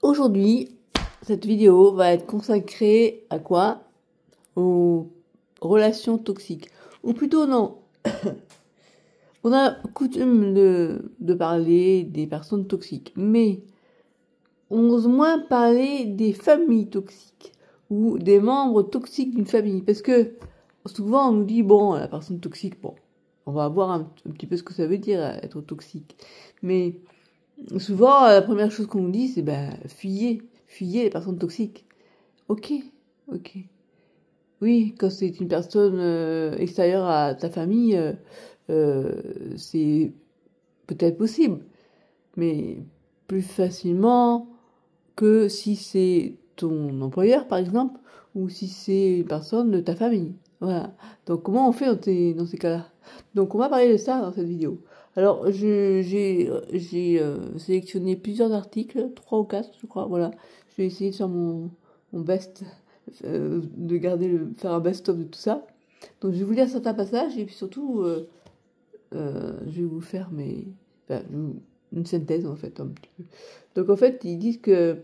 Aujourd'hui, cette vidéo va être consacrée à quoi? Aux relations toxiques. Ou plutôt non, on a coutume de parler des personnes toxiques, mais on ose moins parler des familles toxiques ou des membres toxiques d'une famille. Parce que souvent on nous dit, bon, la personne toxique, bon, on va voir un petit peu ce que ça veut dire être toxique. Mais souvent, la première chose qu'on nous dit, c'est fuyez les personnes toxiques. Ok, ok. Oui, quand c'est une personne extérieure à ta famille, c'est peut-être possible, mais plus facilement que si c'est ton employeur, par exemple, ou si c'est une personne de ta famille. Voilà. Donc, comment on fait dans ces cas-là? Donc, on va parler de ça dans cette vidéo. Alors, j'ai sélectionné plusieurs articles, 3 ou 4, je crois. Voilà. Je vais essayer de faire mon best, de faire un best-of de tout ça. Donc, je vais vous lire certains passages et puis surtout, je vais vous faire une synthèse en fait un petit peu. Donc en fait, ils disent que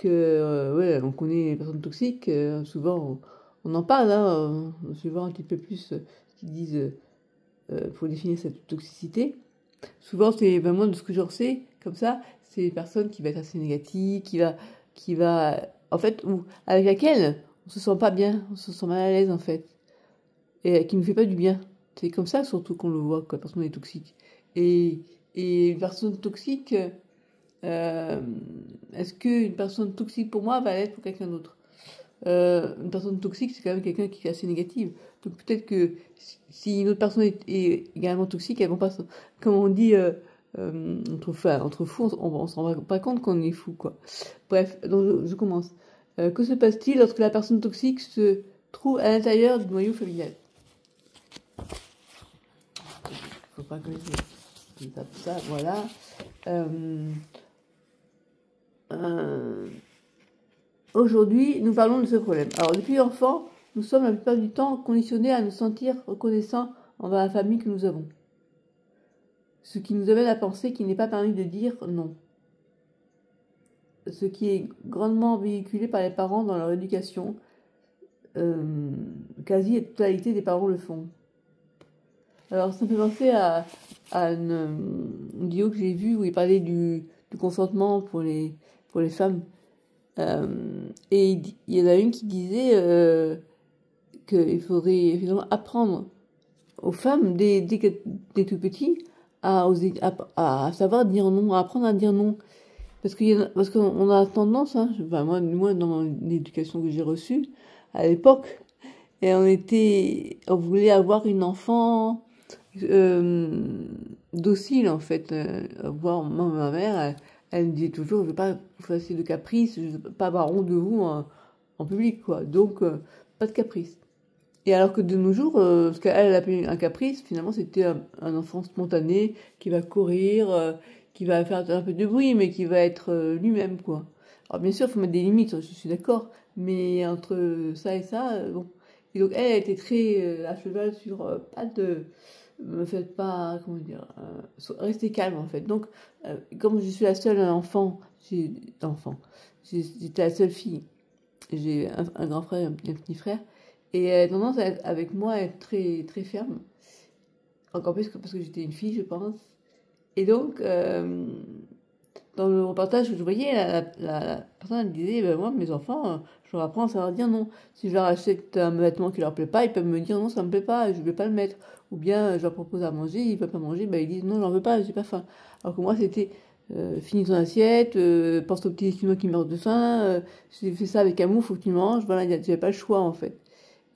ouais, on connaît les personnes toxiques, souvent on en parle, hein, je vais voir un petit peu plus ce qu'ils disent pour définir cette toxicité. Souvent, moi de ce que j'en sais, comme ça, c'est une personne qui va être assez négative, en fait, ou avec laquelle on se sent pas bien, on se sent mal à l'aise en fait, et qui ne fait pas du bien. C'est comme ça surtout qu'on le voit quand la personne est toxique. Et, et une personne toxique, euh, est-ce qu'une personne toxique pour moi va l'être pour quelqu'un d'autre? Une personne toxique, c'est quand même quelqu'un qui est assez négative. Donc peut-être que si une autre personne est également toxique, elles vont pas, comme on dit entre fous, on se rend pas compte qu'on est fou, quoi. Bref, donc je commence. Que se passe-t-il lorsque la personne toxique se trouve à l'intérieur du noyau familial? Faut pas que je tape ça, voilà. Aujourd'hui, nous parlons de ce problème. Alors, depuis l'enfant, nous sommes la plupart du temps conditionnés à nous sentir reconnaissants envers la famille que nous avons. Ce qui nous amène à penser qu'il n'est pas permis de dire non. Ce qui est grandement véhiculé par les parents dans leur éducation. Quasi la totalité des parents le font. Alors, ça me fait penser à une vidéo que j'ai vue où il parlait du consentement pour les femmes. Et il y en a une qui disait qu'il faudrait finalement apprendre aux femmes dès tout petit à savoir dire non, à apprendre à dire non. Parce qu'on a tendance, hein, moi dans l'éducation que j'ai reçue à l'époque, et on voulait avoir une enfant docile en fait. Voir ma mère, elle me disait toujours, je veux pas vous fassiez de caprices, je veux pas avoir honte de vous en public, quoi. Donc, pas de caprice. Et alors que de nos jours, ce qu'elle appelait un caprice, finalement, c'était un enfant spontané qui va courir, qui va faire un peu de bruit, mais qui va être lui-même, quoi. Alors, bien sûr, il faut mettre des limites, je suis d'accord, mais entre ça et ça, bon. Et donc, elle était très à cheval sur pas de me faites pas, comment dire, restez calme en fait. Donc, comme je suis la seule j'étais la seule fille, j'ai un grand frère et un petit frère, et elle a tendance avec moi à être très, très ferme, encore plus parce que j'étais une fille, je pense. Et donc, dans le reportage que je voyais, la personne disait, moi, mes enfants, je leur apprends à savoir dire non. Si je leur achète un vêtement qui leur plaît pas, ils peuvent me dire non, ça me plaît pas, je vais pas le mettre. Ou bien, je leur propose à manger, ils veulent pas manger, ils disent non, j'en veux pas, j'ai pas faim. Alors que moi, c'était, finis ton assiette, pense au petit Esquimau qui meurt de faim, j'ai fait ça avec amour, faut que tu manges, voilà, j'avais pas le choix, en fait.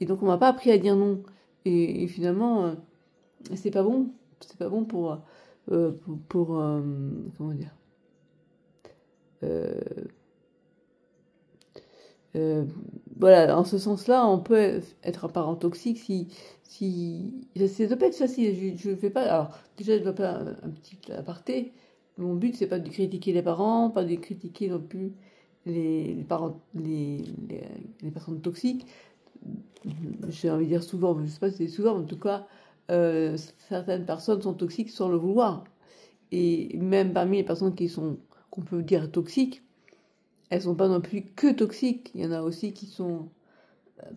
Et donc, on m'a pas appris à dire non. Et finalement, c'est pas bon comment dire, euh, euh, voilà, en ce sens-là, on peut être un parent toxique si ça doit pas être facile. Je fais pas. Alors déjà, je dois pas un petit aparté. Mon but, c'est pas de critiquer les parents, pas de critiquer non plus les parents, les personnes toxiques. J'ai envie de dire souvent, mais je sais pas si c'est souvent, mais en tout cas, certaines personnes sont toxiques sans le vouloir. Et même parmi les personnes qu'on peut dire toxiques, elles sont pas non plus que toxiques. Il y en a aussi qui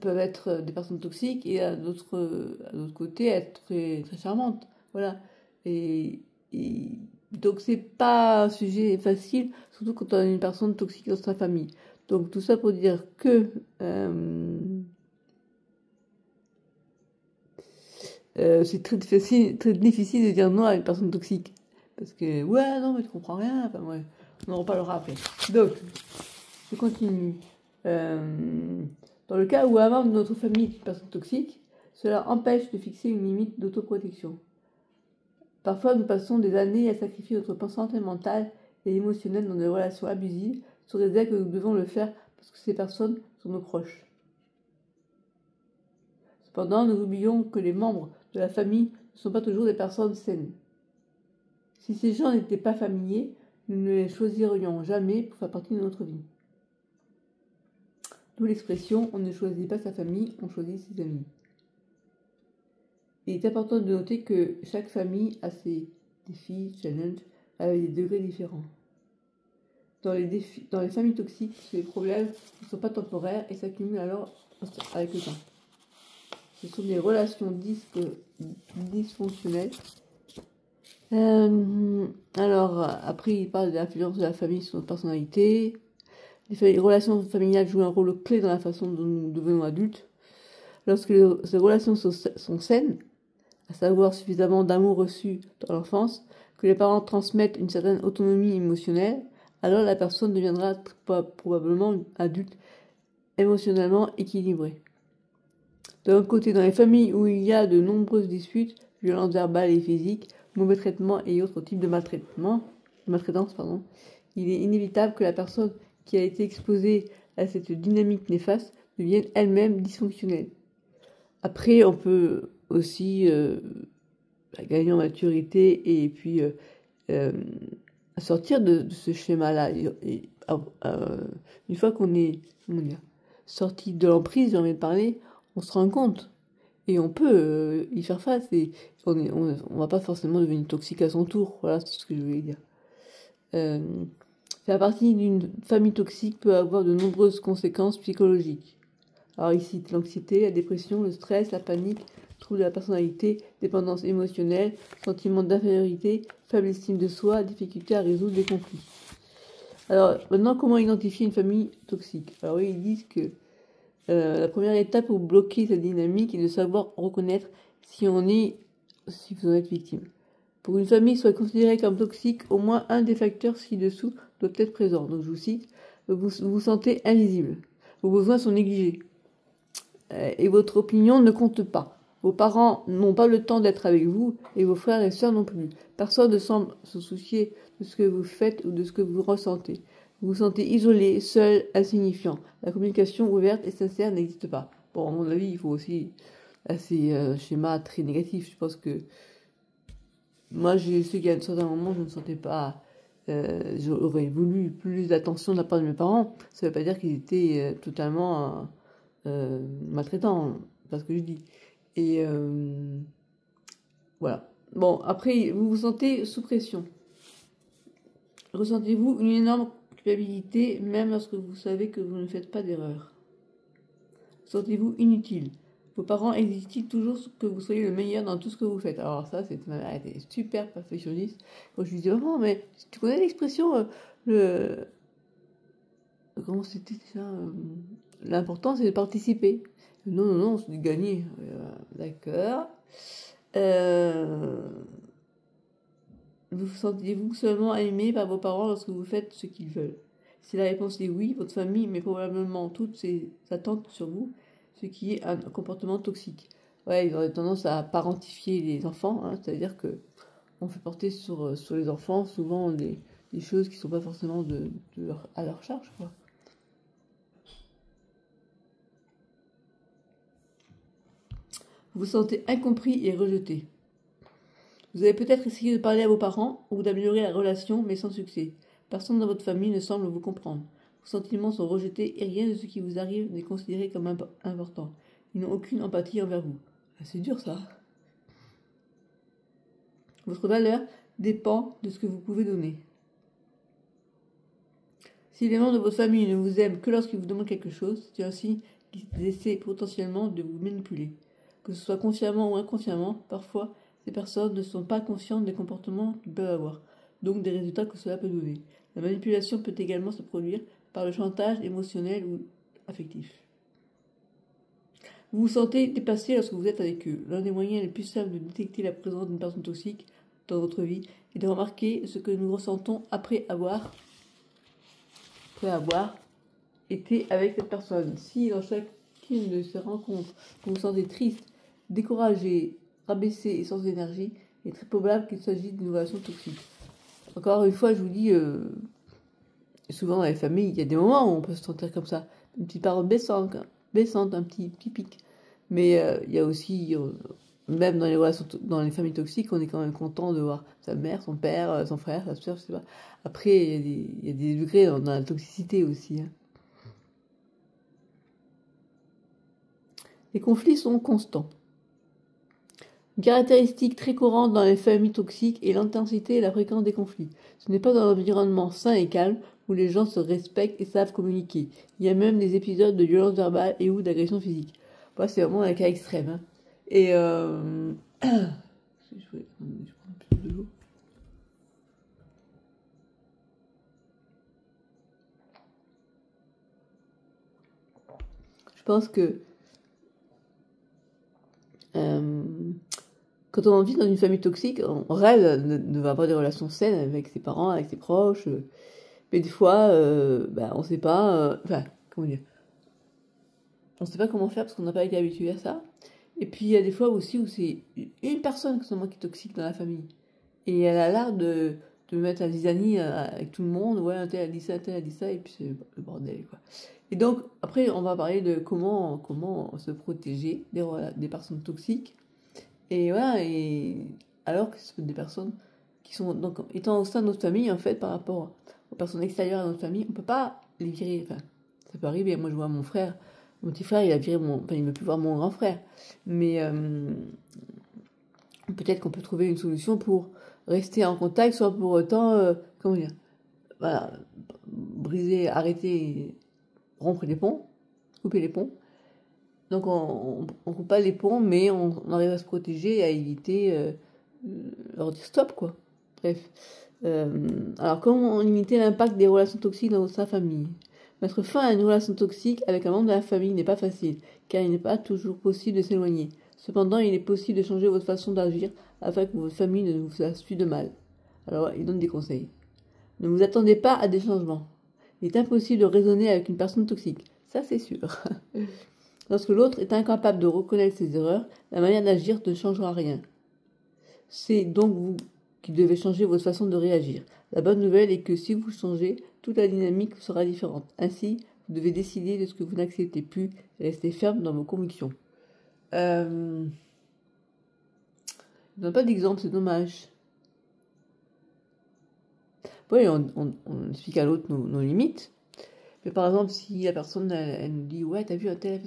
peuvent être des personnes toxiques et à d'autres côté être très, très charmantes. Voilà. Et, et donc c'est pas un sujet facile, surtout quand on a une personne toxique dans sa famille. Donc tout ça pour dire que c'est très difficile de dire non à une personne toxique. Parce que, ouais, non, mais tu comprends rien. Enfin, ouais, on en reparlera après. Donc, je continue. Dans le cas où un membre de notre famille est une personne toxique, cela empêche de fixer une limite d'autoprotection. Parfois, nous passons des années à sacrifier notre santé mentale et émotionnelle dans des relations abusives, sous réserve que nous devons le faire parce que ces personnes sont nos proches. Cependant, nous oublions que les membres de la famille ne sont pas toujours des personnes saines. Si ces gens n'étaient pas familiers, nous ne les choisirions jamais pour faire partie de notre vie. D'où l'expression « on ne choisit pas sa famille, on choisit ses amis ». Il est important de noter que chaque famille a ses défis, challenges, avec des degrés différents. Dans les familles toxiques, ces problèmes ne sont pas temporaires et s'accumulent alors avec le temps. Ce sont des relations dysfonctionnelles. Alors, après, il parle de l'influence de la famille sur notre personnalité. Les relations familiales jouent un rôle clé dans la façon dont nous devenons adultes. Lorsque ces relations sont saines, à savoir suffisamment d'amour reçu dans l'enfance, que les parents transmettent une certaine autonomie émotionnelle, alors la personne deviendra probablement adulte émotionnellement équilibrée. De l'autre côté, dans les familles où il y a de nombreuses disputes, violences verbales et physiques, mauvais traitements et autres types de maltraitance, il est inévitable que la personne qui a été exposée à cette dynamique néfaste devienne elle-même dysfonctionnelle. Après, on peut aussi gagner en maturité et puis sortir de ce schéma-là. Une fois qu'on est sorti de l'emprise, j'ai envie de parler, on se rend compte et on peut y faire face. Et on va pas forcément devenir toxique à son tour. Voilà, c'est ce que je voulais dire. Faire partie d'une famille toxique peut avoir de nombreuses conséquences psychologiques. Alors ici, l'anxiété, la dépression, le stress, la panique, trouble de la personnalité, dépendance émotionnelle, sentiment d'infériorité, faible estime de soi, difficulté à résoudre des conflits. Alors maintenant, comment identifier une famille toxique? Alors oui, ils disent que la première étape pour bloquer cette dynamique est de savoir reconnaître si vous en êtes victime. Pour une famille soit considérée comme toxique, au moins un des facteurs ci-dessous doit être présent. Donc je vous cite, vous vous sentez invisible, vos besoins sont négligés et votre opinion ne compte pas. Vos parents n'ont pas le temps d'être avec vous et vos frères et sœurs non plus. Personne ne semble se soucier de ce que vous faites ou de ce que vous ressentez. Vous vous sentez isolé, seul, insignifiant. La communication ouverte et sincère n'existe pas. Bon, à mon avis, il faut aussi ces schémas très négatifs. Je pense que moi, je sais qu'à un certain moment, je ne sentais pas. J'aurais voulu plus d'attention de la part de mes parents. Ça ne veut pas dire qu'ils étaient totalement maltraitants, parce que je dis. Et voilà. Bon, après, vous vous sentez sous pression. Ressentez-vous une énorme culpabilité, même lorsque vous savez que vous ne faites pas d'erreur? Sentez-vous inutile? Vos parents exigent-ils toujours que vous soyez le meilleur dans tout ce que vous faites? Alors ça, ma mère était super perfectionniste. Quand je lui disais, maman, mais tu connais l'expression, comment c'était déjà l'important, c'est de participer. Non, non, non, c'est de gagner. D'accord. Vous sentez-vous seulement aimé par vos parents lorsque vous faites ce qu'ils veulent? Si la réponse est oui, votre famille met probablement toutes ses attentes sur vous, ce qui est un comportement toxique. Ouais, ils auraient tendance à parentifier les enfants, hein, c'est-à-dire que on fait porter sur les enfants souvent des choses qui ne sont pas forcément à leur charge, quoi. Vous vous sentez incompris et rejeté. Vous avez peut-être essayé de parler à vos parents ou d'améliorer la relation, mais sans succès. Personne dans votre famille ne semble vous comprendre. Vos sentiments sont rejetés et rien de ce qui vous arrive n'est considéré comme important. Ils n'ont aucune empathie envers vous. C'est dur ça. Votre valeur dépend de ce que vous pouvez donner. Si les membres de votre famille ne vous aiment que lorsqu'ils vous demandent quelque chose, c'est ainsi qu'ils essaient potentiellement de vous manipuler. Que ce soit consciemment ou inconsciemment, parfois, ces personnes ne sont pas conscientes des comportements qu'ils peuvent avoir, donc des résultats que cela peut donner. La manipulation peut également se produire par le chantage émotionnel ou affectif. Vous vous sentez dépassé lorsque vous êtes avec eux. L'un des moyens les plus simples de détecter la présence d'une personne toxique dans votre vie est de remarquer ce que nous ressentons après avoir été avec cette personne. Si dans chacune de ces rencontres, vous vous sentez triste, découragé, rabaissé et sans énergie, il est très probable qu'il s'agisse d'une relation toxique. Encore une fois, je vous dis, souvent dans les familles, il y a des moments où on peut se sentir comme ça. Une petite parole baissante, un petit pic. Mais il y a aussi, même dans les relations, dans les familles toxiques, on est quand même content de voir sa mère, son père, son frère, sa soeur, je sais pas. Après, il y a des degrés dans la toxicité aussi. Hein. Les conflits sont constants. Une caractéristique très courante dans les familles toxiques est l'intensité et la fréquence des conflits. Ce n'est pas dans un environnement sain et calme où les gens se respectent et savent communiquer. Il y a même des épisodes de violence verbale et ou d'agression physique. Bon, c'est vraiment un cas extrême. Hein. Et je prends un peu de l'eau. Je pense que quand on vit dans une famille toxique, on rêve de avoir des relations saines avec ses parents, avec ses proches. Mais des fois, on ne sait pas. Comment dire, on ne sait pas comment faire parce qu'on n'a pas été habitué à ça. Et puis il y a des fois aussi où c'est une personne seulement qui est toxique dans la famille. Et elle a l'air de mettre la zizanie avec tout le monde. Ouais, un tel a dit ça, et puis c'est le bordel, quoi. Et donc, après, on va parler de comment se protéger des personnes toxiques. Et voilà, et alors que ce sont des personnes qui sont, donc, étant au sein de notre famille, en fait, par rapport aux personnes extérieures à notre famille, on peut pas les virer. Enfin, ça peut arriver. Moi, je vois mon frère, mon petit frère, il a viré il ne veut plus voir mon grand frère. Mais peut-être qu'on peut trouver une solution pour rester en contact, soit pour autant, comment dire, voilà, briser, arrêter, rompre les ponts, couper les ponts. Donc on coupe pas les ponts, mais on arrive à se protéger et à éviter leur dire stop, quoi. Bref. Alors comment limiter l'impact des relations toxiques dans sa famille? Mettre fin à une relation toxique avec un membre de la famille n'est pas facile, car il n'est pas toujours possible de s'éloigner. Cependant, il est possible de changer votre façon d'agir afin que votre famille ne vous fasse plus de mal. Alors, il donne des conseils. Ne vous attendez pas à des changements. Il est impossible de raisonner avec une personne toxique. Ça, c'est sûr. Lorsque l'autre est incapable de reconnaître ses erreurs, la manière d'agir ne changera rien. C'est donc vous qui devez changer votre façon de réagir. La bonne nouvelle est que si vous changez, toute la dynamique sera différente. Ainsi, vous devez décider de ce que vous n'acceptez plus et rester ferme dans vos convictions. Je ne donne pas d'exemple, c'est dommage. Oui, on explique à l'autre nos limites. Mais par exemple, si la personne, elle nous dit « Ouais, t'as vu un tel... »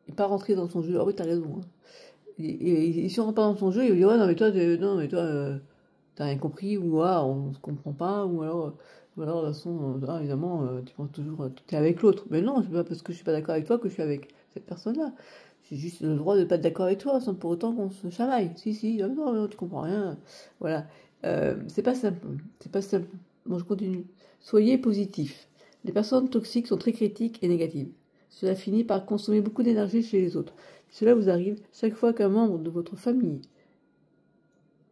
Il n'est pas rentré dans son jeu. Ah oui, t'as raison. Hein. Et si on rentre pas dans son jeu, il va dire « Ouais, non, mais toi, t'as rien compris. » Ou ah, « On se comprend pas. » Ou alors de toute façon, évidemment, tu penses toujours... Tu es avec l'autre. Mais non, c'est pas parce que je suis pas d'accord avec toi que je suis avec cette personne-là. J'ai juste le droit de ne pas être d'accord avec toi, sans pour autant qu'on se chamaille. Si, non, tu comprends rien. Voilà. C'est pas simple. C'est pas simple. Bon, je continue. Soyez positif. Les personnes toxiques sont très critiques et négatives. Cela finit par consommer beaucoup d'énergie chez les autres. Si cela vous arrive, chaque fois qu'un membre de votre famille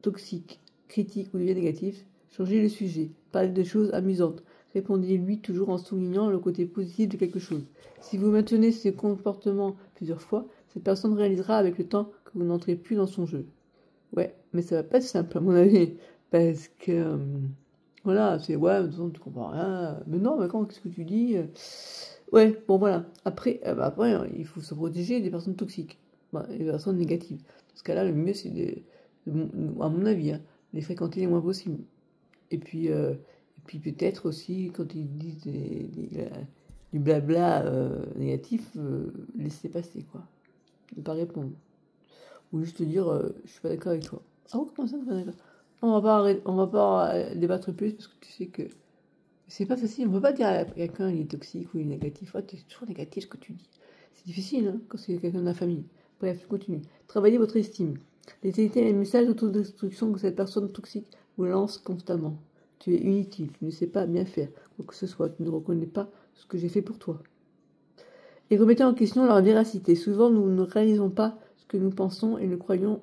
toxique, critique ou devient négatif, changez le sujet. Parlez de choses amusantes. Répondez-lui toujours en soulignant le côté positif de quelque chose. Si vous maintenez ce comportement plusieurs fois, cette personne réalisera avec le temps que vous n'entrez plus dans son jeu. Ouais, mais ça va pas être simple à mon avis. Parce que... voilà, c'est ouais, de toute façon, tu comprends rien. Mais non, mais qu'est-ce que tu dis? Ouais, bon voilà. Après, il faut se protéger des personnes toxiques, des personnes négatives. Dans ce cas-là, le mieux, c'est à mon avis, hein, les fréquenter le moins possible. Et puis peut-être aussi, quand ils disent du blabla négatif, laisser passer, quoi. Ne pas répondre. Ou juste dire, je suis pas d'accord avec toi. Ah bon, comment ça, pas d'accord? On va pas débattre plus parce que tu sais que C'est pas facile, on peut pas dire à quelqu'un il est toxique ou il est négatif. Oh, tu es toujours négatif ce que tu dis. C'est difficile hein, quand c'est quelqu'un de la famille. Bref, je continue. Travaillez votre estime. Détectez les messages d'autodestruction que cette personne toxique vous lance constamment. Tu es inutile, tu ne sais pas bien faire, quoi que ce soit, tu ne reconnais pas ce que j'ai fait pour toi. Et remettez en question leur véracité. Souvent, nous ne réalisons pas ce que nous pensons et le croyons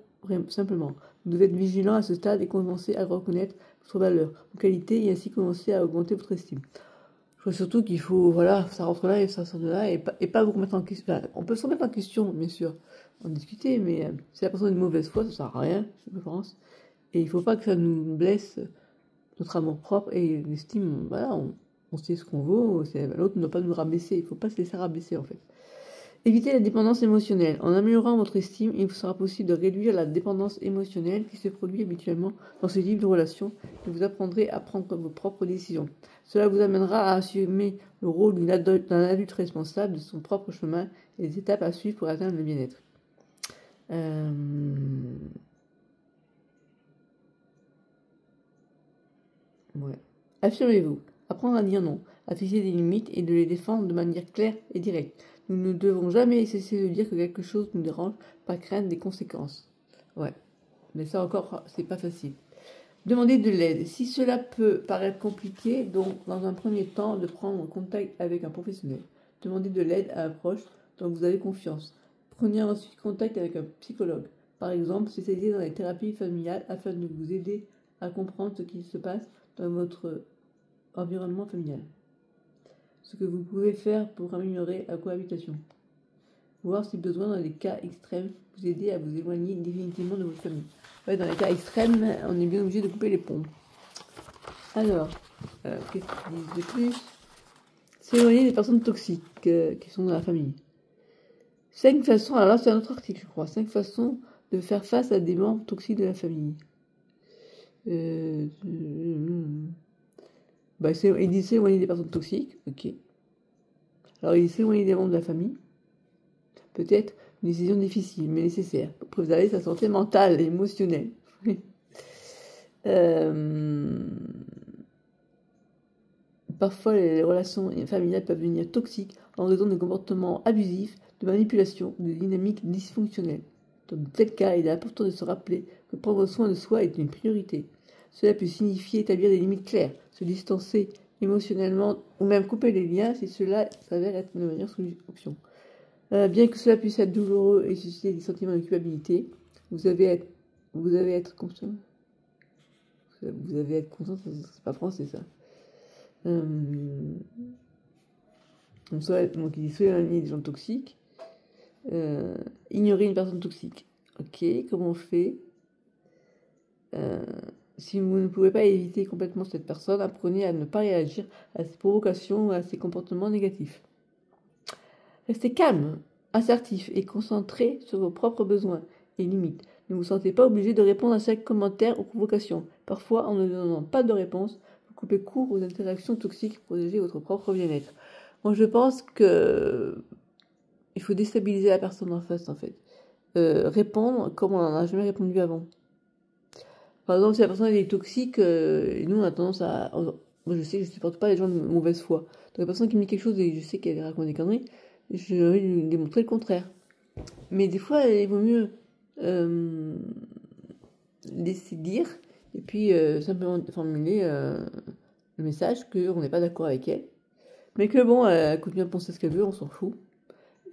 simplement. Vous devez être vigilant à ce stade et commencer à reconnaître votre valeur, vos qualités et ainsi commencer à augmenter votre estime. Je crois surtout qu'il faut, voilà, ça rentre là et ça sort de là et pas vous remettre en question. Enfin, on peut se remettre en question, bien sûr, en discuter, mais si la personne est de mauvaise foi, ça sert à rien, je pense. Et il ne faut pas que ça nous blesse notre amour propre et l'estime, voilà, on sait ce qu'on vaut, l'autre ne doit pas nous rabaisser, il ne faut pas se laisser rabaisser en fait. Évitez la dépendance émotionnelle. En améliorant votre estime, il vous sera possible de réduire la dépendance émotionnelle qui se produit habituellement dans ce type de relation et vous apprendrez à prendre vos propres décisions. Cela vous amènera à assumer le rôle d'un adulte responsable de son propre chemin et les étapes à suivre pour atteindre le bien-être. Ouais. Affirmez-vous. Apprendre à dire non, à fixer des limites et de les défendre de manière claire et directe. Nous ne devons jamais cesser de dire que quelque chose nous dérange, par crainte des conséquences. Ouais. Mais ça encore, c'est pas facile. Demandez de l'aide. Si cela peut paraître compliqué, donc dans un premier temps, de prendre contact avec un professionnel. Demandez de l'aide à un proche dont vous avez confiance. Prenez ensuite contact avec un psychologue. Par exemple, spécialisé dans les thérapies familiales afin de vous aider à comprendre ce qui se passe dans votre environnement familial. Ce que vous pouvez faire pour améliorer la cohabitation. Voir si besoin dans les cas extrêmes, vous aider à vous éloigner définitivement de votre famille. Ouais, dans les cas extrêmes, on est bien obligé de couper les ponts. Alors, qu'est-ce qu'ils disent de plus? S'éloigner des personnes toxiques qui sont dans la famille. 5 façons, alors là c'est un autre article je crois, 5 façons de faire face à des membres toxiques de la famille. Il dit s'éloigner des personnes toxiques, ok. Alors il dit s'éloigner des membres de la famille. Peut-être une décision difficile, mais nécessaire, pour préserver sa santé mentale et émotionnelle. Parfois, les relations familiales peuvent devenir toxiques en raison de comportements abusifs, de manipulation ou de dynamiques dysfonctionnelles. Dans de tels cas, il est important de se rappeler que prendre soin de soi est une priorité. Cela peut signifier établir des limites claires, se distancer émotionnellement ou même couper les liens si cela s'avère être la meilleure option. Bien que cela puisse être douloureux et susciter des sentiments de culpabilité, vous avez être conscient. Vous avez être conscient, c'est pas français ça. Donc il dit s'éloigner des gens toxiques. Ignorer une personne toxique. Ok, comment on fait? Si vous ne pouvez pas éviter complètement cette personne, apprenez à ne pas réagir à ses provocations ou à ses comportements négatifs. Restez calme, assertif et concentré sur vos propres besoins et limites. Ne vous sentez pas obligé de répondre à chaque commentaire ou provocation. Parfois, en ne donnant pas de réponse, vous coupez court aux interactions toxiques pour protéger votre propre bien-être. Moi, je pense que il faut déstabiliser la personne en face, en fait. Répondre comme on n'en a jamais répondu avant. Par exemple, si la personne est toxique, et nous, on a tendance à... Moi, je sais que je ne supporte pas les gens de mauvaise foi. Donc, la personne qui me dit quelque chose et je sais qu'elle raconte des conneries, j'ai envie de lui démontrer le contraire. Mais des fois, il vaut mieux laisser dire et puis simplement formuler le message qu'on n'est pas d'accord avec elle. Mais que bon, elle continue à penser ce qu'elle veut, on s'en fout.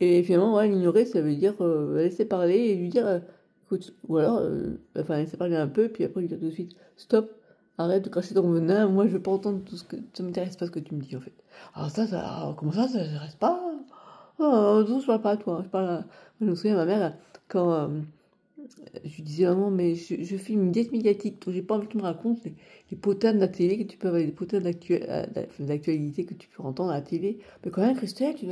Et finalement, ouais, l'ignorer, ça veut dire laisser parler et lui dire, écoute, ou alors, laisser parler un peu, puis après lui dire tout de suite, stop, arrête de cracher ton venin, moi je veux pas entendre tout ce que, ça m'intéresse pas ce que tu me dis en fait. Alors comment ça reste pas? Oh, non, je parle pas à toi, je parle à... Moi, je me souviens, ma mère, quand je lui disais, maman, mais je fais une diète médiatique, donc j'ai pas envie que tu me racontes les potins de la télé que tu peux avoir, les potins d'actualité que tu peux entendre à la télé. Mais quand même, Christelle, tu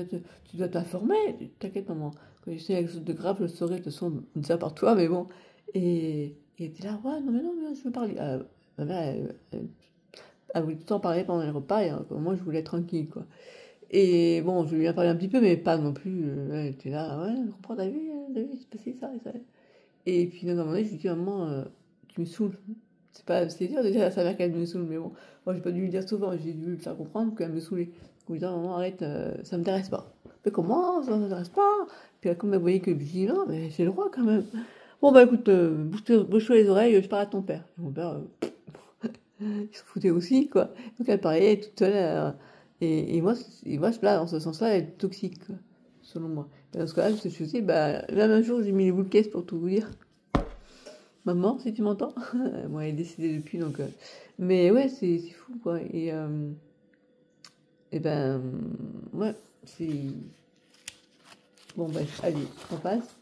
dois t'informer, t'inquiète, maman. Quand je sais quelque chose de grave, je le saurai, de toute façon, ça par toi, mais bon. Et elle était là, ouais, non, mais je veux parler. Ma mère, elle voulait tout le temps parler pendant les repas, et moi, je voulais être tranquille, quoi. Et bon, je lui ai parlé un petit peu, mais pas non plus. Elle était là, ouais, je comprends, t'as vu, c'est passé ça et ça. Et puis, à un moment donné, je lui dis, maman, tu me saoules. C'est dur déjà à sa mère qu'elle me saoule, mais bon, moi j'ai pas dû lui dire souvent, j'ai dû lui faire comprendre qu'elle me saoulait. Lui dire, maman, arrête, ça m'intéresse pas. Mais comment, ça m'intéresse pas? Puis comme elle voyait que je dis, non, mais j'ai le droit quand même. Bon, bah écoute, bouge-toi les oreilles, je parle à ton père. Et mon père, il se foutait aussi, quoi. Donc elle parlait toute seule, et moi, là, dans ce sens-là, elle est toxique, quoi, selon moi. Et dans ce cas-là, ce que je faisais, bah, même un jour, j'ai mis les boules de caisse pour tout vous dire. Maman, si tu m'entends. Bon, elle est décédée depuis, donc. Mais ouais, c'est fou, quoi. Et ben, ouais, c'est. Bon, bref, allez, on passe.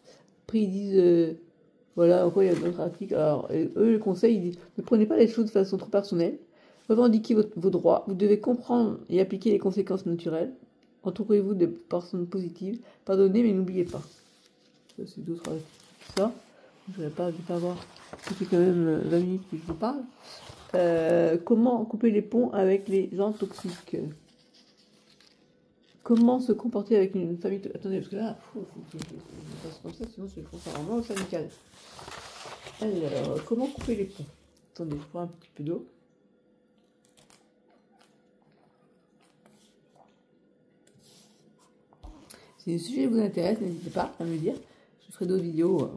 Après, ils disent. Voilà, encore il y a d'autres articles. Alors, eux, le conseil, ils disent ne prenez pas les choses de façon trop personnelle. Revendiquez vos droits. Vous devez comprendre et appliquer les conséquences naturelles. Entourez-vous de personnes positives. Pardonnez, mais n'oubliez pas. Ça, c'est d'autres articles. Ça. Je vais pas voir. Ça fait quand même 20 minutes que je vous parle. Comment couper les ponts avec les gens toxiques? Comment se comporter avec une famille toxique? Attendez, parce que là, faut que je fasse comme ça, sinon je pense à vraiment syndical. Alors, comment couper les ponts? Attendez, je prends un petit peu d'eau. Si le sujet vous intéresse, n'hésitez pas à me dire. Je ferai d'autres vidéos.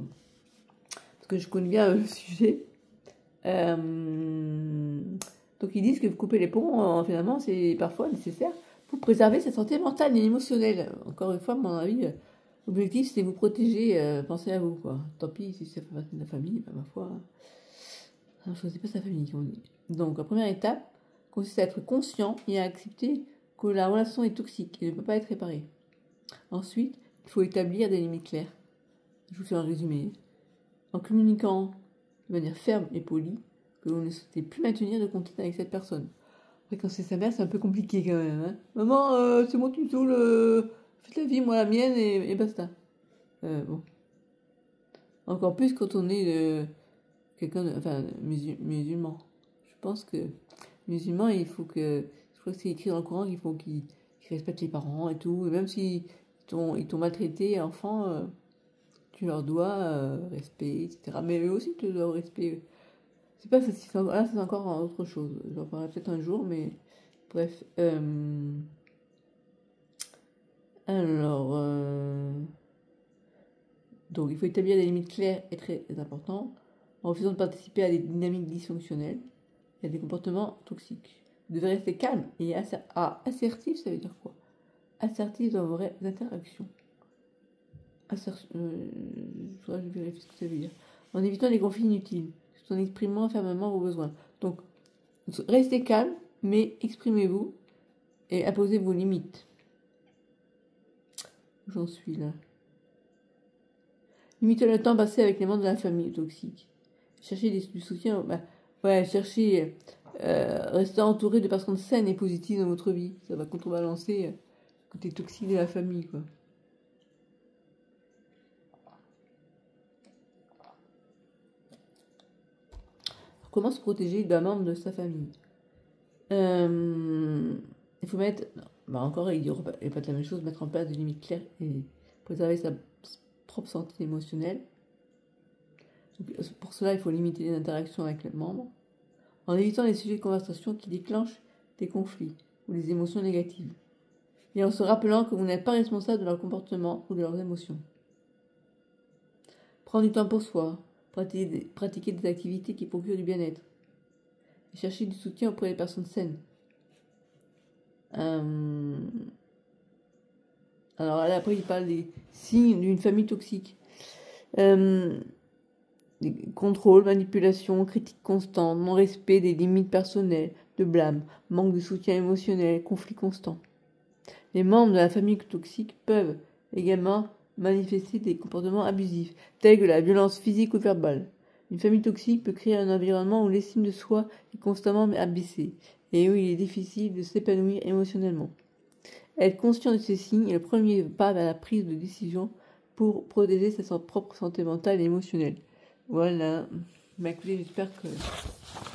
Parce que je connais bien le sujet. Donc ils disent que couper les ponts, finalement, c'est parfois nécessaire pour préserver sa santé mentale et émotionnelle. Encore une fois, à mon avis, l'objectif c'est vous protéger, pensez à vous, quoi. Tant pis si ça fait partie de la famille, bah, ma foi, ne choisis pas sa famille, comme on dit. Donc la première étape consiste à être conscient et à accepter que la relation est toxique et ne peut pas être réparée. Ensuite, il faut établir des limites claires. Je vous fais un résumé. En communiquant de manière ferme et polie, que vous ne souhaitez plus maintenir de contact avec cette personne. Après, quand c'est sa mère, c'est un peu compliqué quand même. Hein. Maman, c'est moi qui me saoule, faites la vie, moi la mienne, et basta. Bon. Encore plus quand on est musulman. Je pense que musulman, il faut que, je crois que c'est écrit dans le Coran qu'il faut qu'ils respectent les parents et tout. Et même si ils t'ont maltraité, enfant, tu leur dois respect, etc. Mais eux aussi, tu leur respect. C'est pas facile. Là, c'est encore autre chose. J'en parlerai peut-être un jour, mais bref. Alors, donc il faut établir des limites claires et très importantes en refusant de participer à des dynamiques dysfonctionnelles et à des comportements toxiques. Vous devez rester calme et assertif, ça veut dire quoi? Assertif dans vos interactions. Je vérifie ce que ça veut dire. En évitant les conflits inutiles, tout en exprimant fermement vos besoins. Donc, restez calme, mais exprimez-vous et imposez vos limites. J'en suis là. Limitez le temps passé avec les membres de la famille toxique. Cherchez du soutien. Cherchez. Restez entouré de personnes saines et positives dans votre vie. Ça va contrebalancer le côté toxique de la famille, quoi. Comment se protéger d'un membre de sa famille? Il faut mettre, encore, il n'y a pas de la même chose, mettre en place des limites claires et préserver sa propre santé émotionnelle. Donc, pour cela, il faut limiter les interactions avec les membres, en évitant les sujets de conversation qui déclenchent des conflits ou des émotions négatives, et en se rappelant que vous n'êtes pas responsable de leur comportement ou de leurs émotions. Prendre du temps pour soi, pratiquer des activités qui procurent du bien-être, et chercher du soutien auprès des personnes saines. Alors là, après, il parle des signes d'une famille toxique. Contrôle, manipulation, critique constante, non-respect des limites personnelles, de blâme, manque de soutien émotionnel, conflit constant. Les membres de la famille toxique peuvent également manifester des comportements abusifs, tels que la violence physique ou verbale. Une famille toxique peut créer un environnement où l'estime de soi est constamment abaissée et où il est difficile de s'épanouir émotionnellement. Être conscient de ces signes est le premier pas vers la prise de décision pour protéger sa propre santé mentale et émotionnelle. Voilà. Écoutez, j'espère que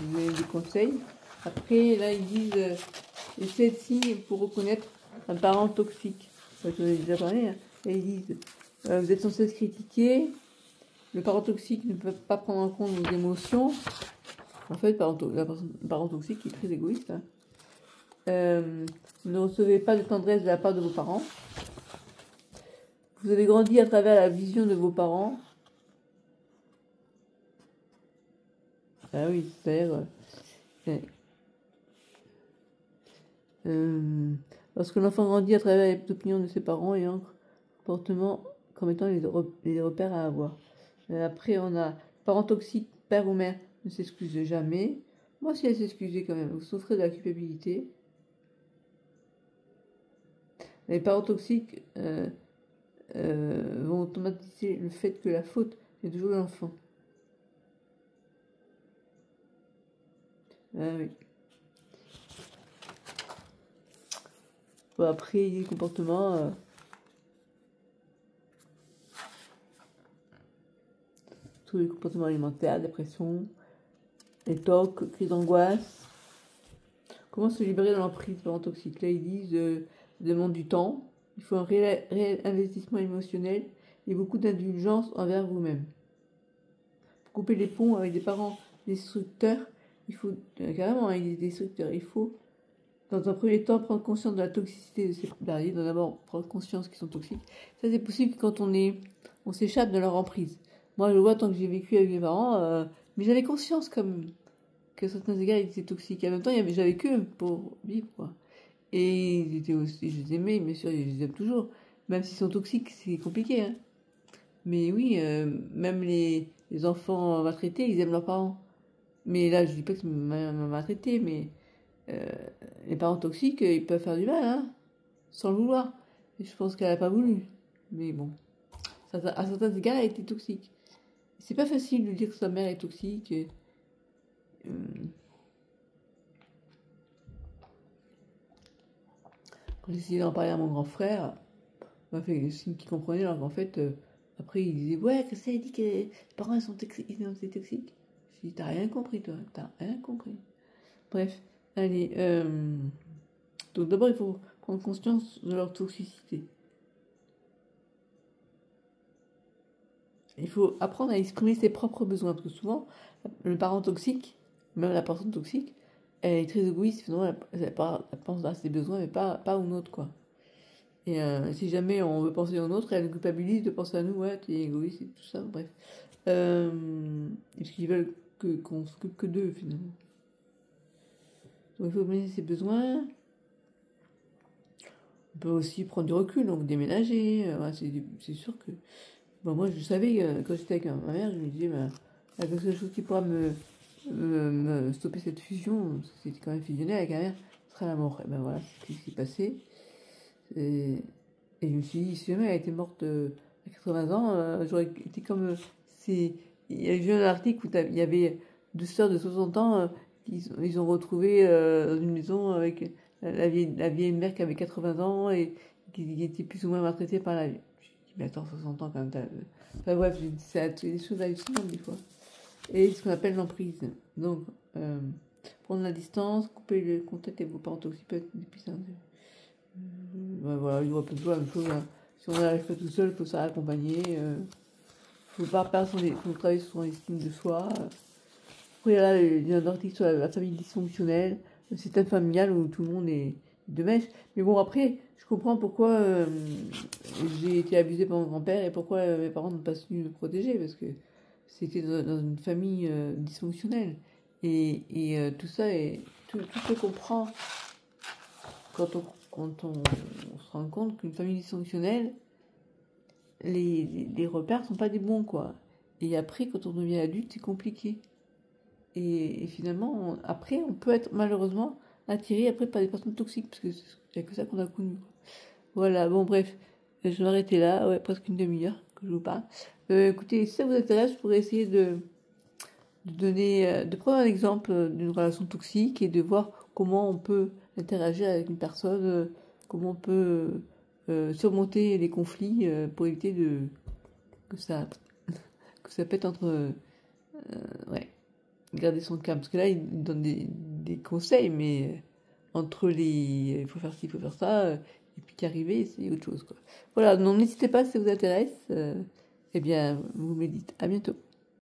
vous avez des conseils. Après, là, ils disent les 7 signes pour reconnaître un parent toxique. Je vous en ai déjà parlé. Hein. Et ils disent vous êtes censé se critiquer. Le parent toxique ne peut pas prendre en compte vos émotions. En fait, le parent toxique est très égoïste. Hein. Ne recevez pas de tendresse de la part de vos parents. Vous avez grandi à travers la vision de vos parents. Ah oui, c'est-à-dire... lorsque l'enfant grandit à travers les opinions de ses parents et un comportement comme étant les repères à avoir. Après, on a parents toxiques, père ou mère ne s'excuse jamais. Moi, si elle s'excusait quand même, vous souffrez de la culpabilité. Les parents toxiques vont automatiser le fait que la faute est toujours l'enfant. Ah oui. Bon, après, les comportements... tous les comportements alimentaires, dépression, les tocs, crise d'angoisse. Comment se libérer de l'emprise parent toxique? Là, ils disent demande du temps, il faut un réel investissement émotionnel et beaucoup d'indulgence envers vous-même. Pour couper les ponts avec des parents destructeurs, il faut carrément avec des destructeurs, il faut dans un premier temps prendre conscience de la toxicité de ces salariés, d'abord prendre conscience qu'ils sont toxiques. Ça, c'est possible quand on s'échappe de leur emprise. Moi, je vois tant que j'ai vécu avec mes parents, mais j'avais conscience comme que certains égards étaient toxiques. En même temps, j'avais qu'eux pour vivre, quoi. Et ils étaient aussi, je les aimais, bien sûr, je les aime toujours. Même s'ils sont toxiques, c'est compliqué, hein. Mais oui, même les enfants maltraités, ils aiment leurs parents. Mais là, je dis pas que c'est maltraité, mais les parents toxiques, ils peuvent faire du mal, hein, sans le vouloir. Et je pense qu'elle n'a pas voulu. Mais bon, à certains égards, elle était toxique. C'est pas facile de dire que sa mère est toxique. Quand j'essayais d'en parler à mon grand frère, il m'a fait le signe qu'il comprenait, alors qu'en fait, après il disait ouais, que ça, il dit que les parents sont toxiques. Je dis t'as rien compris, toi, t'as rien compris. Bref, allez. Donc d'abord, il faut prendre conscience de leur toxicité. Il faut apprendre à exprimer ses propres besoins, parce que souvent, le parent toxique, même la personne toxique, elle est très égoïste, finalement, elle pense à ses besoins, mais pas aux nôtres, quoi. Et si jamais on veut penser aux nôtres, elle nous culpabilise de penser à nous, ouais, t'es égoïste et tout ça, bref. Parce qu'ils veulent qu'on s'occupe que d'eux, finalement. Donc il faut mener ses besoins. On peut aussi prendre du recul, donc déménager. C'est sûr que... Bon, moi, je savais, quand j'étais avec ma mère, je me disais, la seule chose qui pourra me stopper cette fusion, c'était quand même fusionner avec ma mère, ce sera la mort. Et ben voilà, c'est ce qui s'est passé. Et je me suis dit, si jamais elle était morte à 80 ans, j'aurais été comme... il y a eu un article où il y avait deux sœurs de 60 ans, ils ont retrouvé dans une maison avec la vieille mère qui avait 80 ans et qui était plus ou moins maltraitée par la vie. Mais attends, 60 ans quand même. Enfin bref, c'est des choses hallucinantes des fois. Et ce qu'on appelle l'emprise. Donc, prendre la distance, couper le contact avec vos parents toxiques peut être difficile. Voilà, il y aura peut-être la même chose. Hein. Si on n'arrive pas tout seul, il faut s'accompagner. Il faut pas perdre faut travailler sur son estime de soi. Après, là, il y a un article sur la famille dysfonctionnelle, le système familial où tout le monde est de mèche. Mais bon, après, je comprends pourquoi j'ai été abusée par mon grand-père et pourquoi mes parents n'ont pas su me protéger, parce que c'était dans une famille dysfonctionnelle. Et tout ça, tout se comprend quand on se rend compte qu'une famille dysfonctionnelle, les repères sont pas des bons, quoi. Et après, quand on devient adulte, c'est compliqué. Et finalement, après, on peut être malheureusement attiré après par des personnes toxiques, parce que c'est que ça qu'on a connu. Voilà, bon, bref, je vais m'arrêter là, ouais, presque une demi-heure que je vous parle. Écoutez, si ça vous intéresse, je pourrais essayer de prendre un exemple d'une relation toxique et de voir comment on peut interagir avec une personne, comment on peut surmonter les conflits pour éviter que ça pète entre... ouais. Garder son calme, parce que là il donne des conseils, mais entre les il faut faire ci, il faut faire ça, et puis qu'arriver c'est autre chose, quoi. Voilà, donc n'hésitez pas si ça vous intéresse, eh bien vous me dites. À bientôt.